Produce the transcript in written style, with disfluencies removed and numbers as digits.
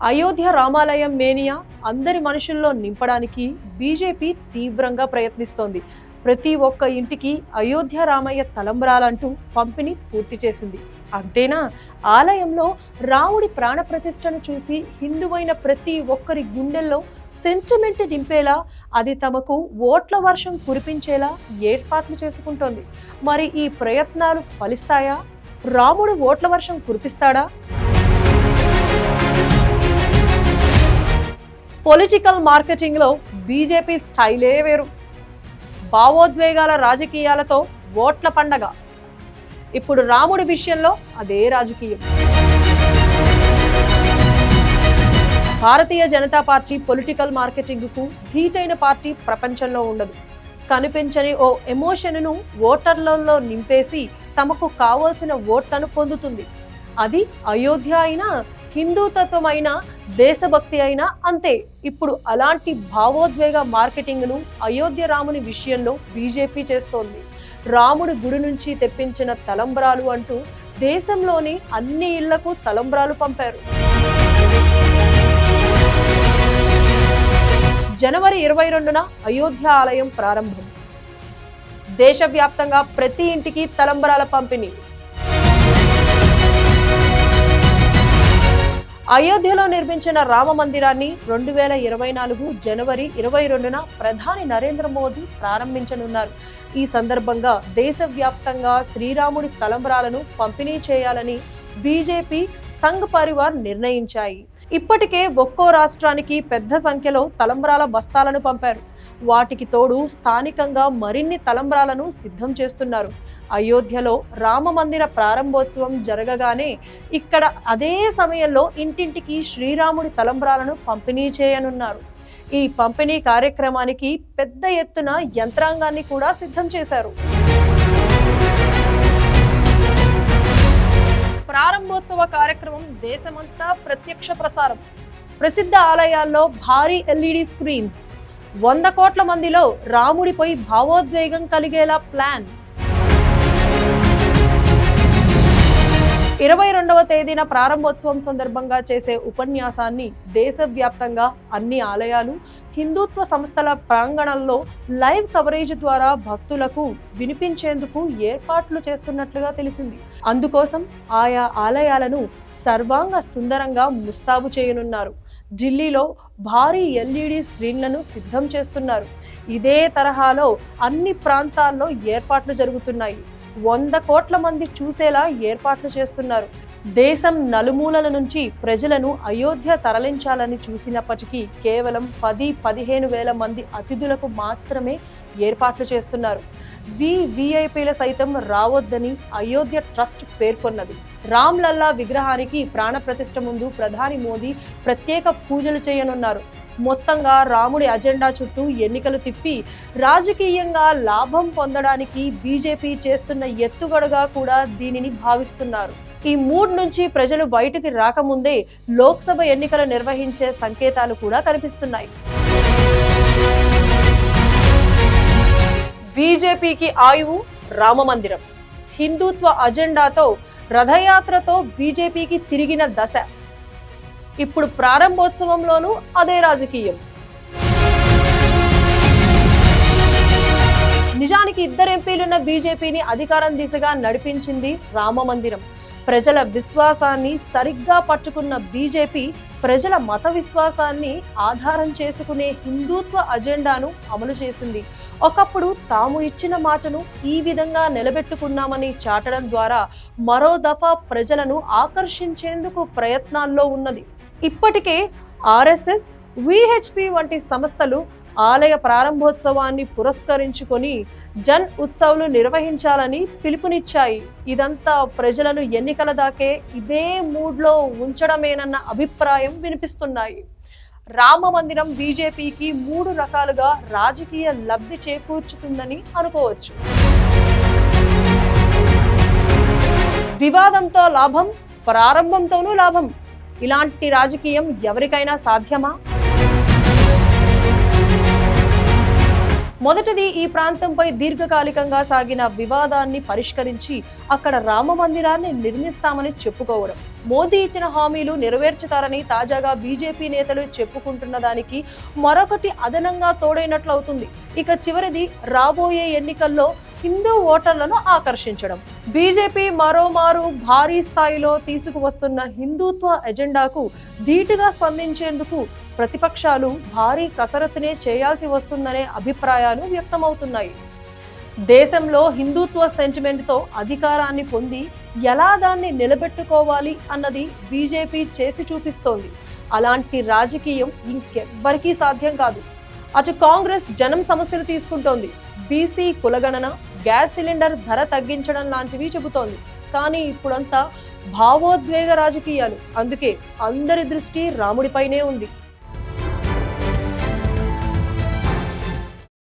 అయోధ్య రామాలయం మేనియా అందరి మనుషుల్లో నింపడానికి బీజేపీ తీవ్రంగా ప్రయత్నిస్తోంది. ప్రతి ఒక్క ఇంటికి అయోధ్య రామయ్య తలంబ్రాలంటూ పంపిణీ పూర్తి చేసింది. అంతేనా, ఆలయంలో రాముడి ప్రాణప్రతిష్టను చూసి హిందువైన ప్రతి ఒక్కరి గుండెల్లో సెంటిమెంట్ నింపేలా, అది తమకు ఓట్ల వర్షం కురిపించేలా ఏర్పాట్లు చేసుకుంటోంది. మరి ఈ ప్రయత్నాలు ఫలిస్తాయా? రాముడు ఓట్ల వర్షం కురిపిస్తాడా? పొలిటికల్ మార్కెటింగ్ లో బీజేపీ స్టైలే వేరు. భావోద్వేగాల రాజకీయాలతో ఓట్ల పండగ. ఇప్పుడు రాముడి విషయంలో అదే రాజకీయం. Bharatiya Janata party political marketing కు ధీటైన పార్టీ ప్రపంచంలో ఉండదు. కనిపించని ఓ ఎమోషన్ను ఓటర్లలో నింపేసి తమకు కావాల్సిన ఓట్లను పొందుతుంది. అది అయోధ్య అయినా, హిందూతత్వం అయినా, దేశభక్తి అయినా అంతే. ఇప్పుడు అలాంటి భావోద్వేగ మార్కెటింగ్ను అయోధ్య రాముని విషయంలో బీజేపీ చేస్తోంది. రాముడి గుడి నుంచి తెప్పించిన తలంబ్రాలు అంటూ దేశంలోని అన్ని ఇళ్లకు తలంబ్రాలు పంపారు. జనవరి 22న అయోధ్య ఆలయం ప్రారంభం. దేశవ్యాప్తంగా ప్రతి ఇంటికి తలంబ్రాల పంపిణీ. అయోధ్యలో నిర్మించిన రామ మందిరాన్ని 2024 జనవరి 22న ప్రధాని నరేంద్ర మోదీ ప్రారంభించనున్నారు. ఈ సందర్భంగా దేశవ్యాప్తంగా శ్రీరాముడి తలంబ్రాలను పంపిణీ చేయాలని బీజేపీ, సంఘ్ పరివార్ నిర్ణయించాయి. ఇప్పటికే ఒక్కో రాష్ట్రానికి పెద్ద సంఖ్యలో తలంబ్రాల బస్తాలను పంపారు. వాటికి తోడు స్థానికంగా మరిన్ని తలంబ్రాలను సిద్ధం చేస్తున్నారు. అయోధ్యలో రామ మందిర ప్రారంభోత్సవం జరగగానే ఇక్కడ అదే సమయంలో ఇంటింటికి శ్రీరాముడి తలంబ్రాలను పంపిణీ చేయనున్నారు. ఈ పంపిణీ కార్యక్రమానికి పెద్ద ఎత్తున యంత్రాంగాన్ని కూడా సిద్ధం చేశారు. ప్రారంభోత్సవ కార్యక్రమం దేశమంతా ప్రత్యక్ష ప్రసారం. ప్రసిద్ధ ఆలయాల్లో భారీ ఎల్ఈడి స్క్రీన్స్. 100 కోట్ల మందిలో రాముడిపై భావోద్వేగం కలిగేలా ప్లాన్. 22వ తేదీన ప్రారంభోత్సవం సందర్భంగా చేసే ఉపన్యాసాన్ని దేశవ్యాప్తంగా అన్ని ఆలయాలు, హిందుత్వ సంస్థల ప్రాంగణంలో లైవ్ కవరేజ్ ద్వారా భక్తులకు వినిపించేందుకు ఏర్పాట్లు చేస్తున్నట్లుగా తెలిసింది. అందుకోసం ఆయా ఆలయాలను సర్వాంగ సుందరంగా ముస్తాబు చేయనున్నారు. ఢిల్లీలో భారీ ఎల్ఈడి స్క్రీన్లను సిద్ధం చేస్తున్నారు. ఇదే తరహాలో అన్ని ప్రాంతాల్లో ఏర్పాట్లు జరుగుతున్నాయి. 100 కోట్ల మంది చూసేలా ఏర్పాట్లు చేస్తున్నారు. దేశం నలుమూలల నుంచి ప్రజలను అయోధ్య తరలించాలని చూసినప్పటికీ కేవలం 10-15 వేల మంది అతిథులకు మాత్రమే ఏర్పాట్లు చేస్తున్నారు. విఐపీల సైతం రావద్దని అయోధ్య ట్రస్ట్ పేర్కొన్నది. రామ్ లల్లా విగ్రహానికి ప్రాణప్రతిష్ఠ ముందు ప్రధాని మోదీ ప్రత్యేక పూజలు చేయనున్నారు. మొత్తంగా రాముడి అజెండా చుట్టూ ఎన్నికలు తిప్పి రాజకీయంగా లాభం పొందడానికి బీజేపీ చేస్తున్న ఎత్తుగడగా కూడా దీనిని భావిస్తున్నారు. ఈ మూడ్ నుంచి ప్రజలు బయటికి రాకముందే లోక్సభ ఎన్నికలు నిర్వహించే సంకేతాలు కూడా కనిపిస్తున్నాయి. బీజేపీకి ఆయువు రామ మందిరం. హిందుత్వ అజెండాతో రథయాత్రతో బీజేపీకి తిరిగిన దశ. ఇప్పుడు ప్రారంభోత్సవంలోనూ అదే రాజకీయం. నిజానికి 2 ఎంపీలున్న బీజేపీని అధికారం దిశగా నడిపించింది రామ మందిరం. ప్రజల విశ్వాసాన్ని సరిగ్గా పట్టుకున్న బీజేపీ ప్రజల మత విశ్వాసాన్ని ఆధారం చేసుకునే హిందుత్వ అజెండాను అమలు చేసింది. ఒకప్పుడు తాము ఇచ్చిన మాటను ఈ విధంగా నిలబెట్టుకున్నామని చాటడం ద్వారా మరో దఫా ప్రజలను ఆకర్షించేందుకు ప్రయత్నాల్లో ఉన్నది. ఇప్పటికే ఆర్ఎస్ఎస్, విహెచ్పి వంటి సంస్థలు ఆలయ ప్రారంభోత్సవాన్ని పురస్కరించుకొని జన్ ఉత్సవ్లు నిర్వహించాలని పిలుపునిచ్చాయి. ఇదంతా ప్రజలను ఎన్నికల దాకే ఇదే మూడ్లో ఉంచడమేనన్న అభిప్రాయం వినిపిస్తున్నాయి. రామ మందిరం బీజేపీకి 3 రకాలుగా రాజకీయ లబ్ధి చేకూర్చుతుందని అనుకోవచ్చు. వివాదంతో లాభం, ప్రారంభంతోనూ లాభం. ఇలాంటి రాజకీయం ఎవరికైనా సాధ్యమా? మొదటిది, ఈ ప్రాంతంపై దీర్ఘకాలికంగా సాగిన వివాదాన్ని పరిష్కరించి అక్కడ రామ మందిరాన్ని నిర్మిస్తామని చెప్పుకోవడం. మోదీ ఇచ్చిన హామీలు నెరవేర్చుతారని తాజాగా బీజేపీ నేతలు చెప్పుకుంటున్న దానికి మరొకటి అదనంగా తోడైనట్లవుతుంది. ఇక చివరిది రాబోయే ఎన్నికల్లో హిందూ ఓటర్లను ఆకర్షించడం. బీజేపీ మరోమారు భారీ స్థాయిలో తీసుకువస్తున్న హిందుత్వ ఎజెండాకు ధీటుగా స్పందించేందుకు ప్రతిపక్షాలు భారీ కసరత్తునే చేయాల్సి వస్తుందనే అభిప్రాయాలు వ్యక్తమవుతున్నాయి. దేశంలో హిందుత్వ సెంటిమెంట్తో అధికారాన్ని పొంది ఎలా దాన్ని నిలబెట్టుకోవాలి అన్నది బీజేపీ చేసి చూపిస్తోంది. అలాంటి రాజకీయం ఇంకెవ్వరికీ సాధ్యం కాదు. అటు కాంగ్రెస్ జనం సమస్యలు తీసుకుంటోంది, బీసీ కులగణన, గ్యాస్ సిలిండర్ ధర తగ్గించడం లాంటివి చెబుతోంది. కానీ ఇప్పుడంతా భావోద్వేగ రాజకీయాలు. అందుకే అందరి దృష్టి రాముడిపైనే ఉంది.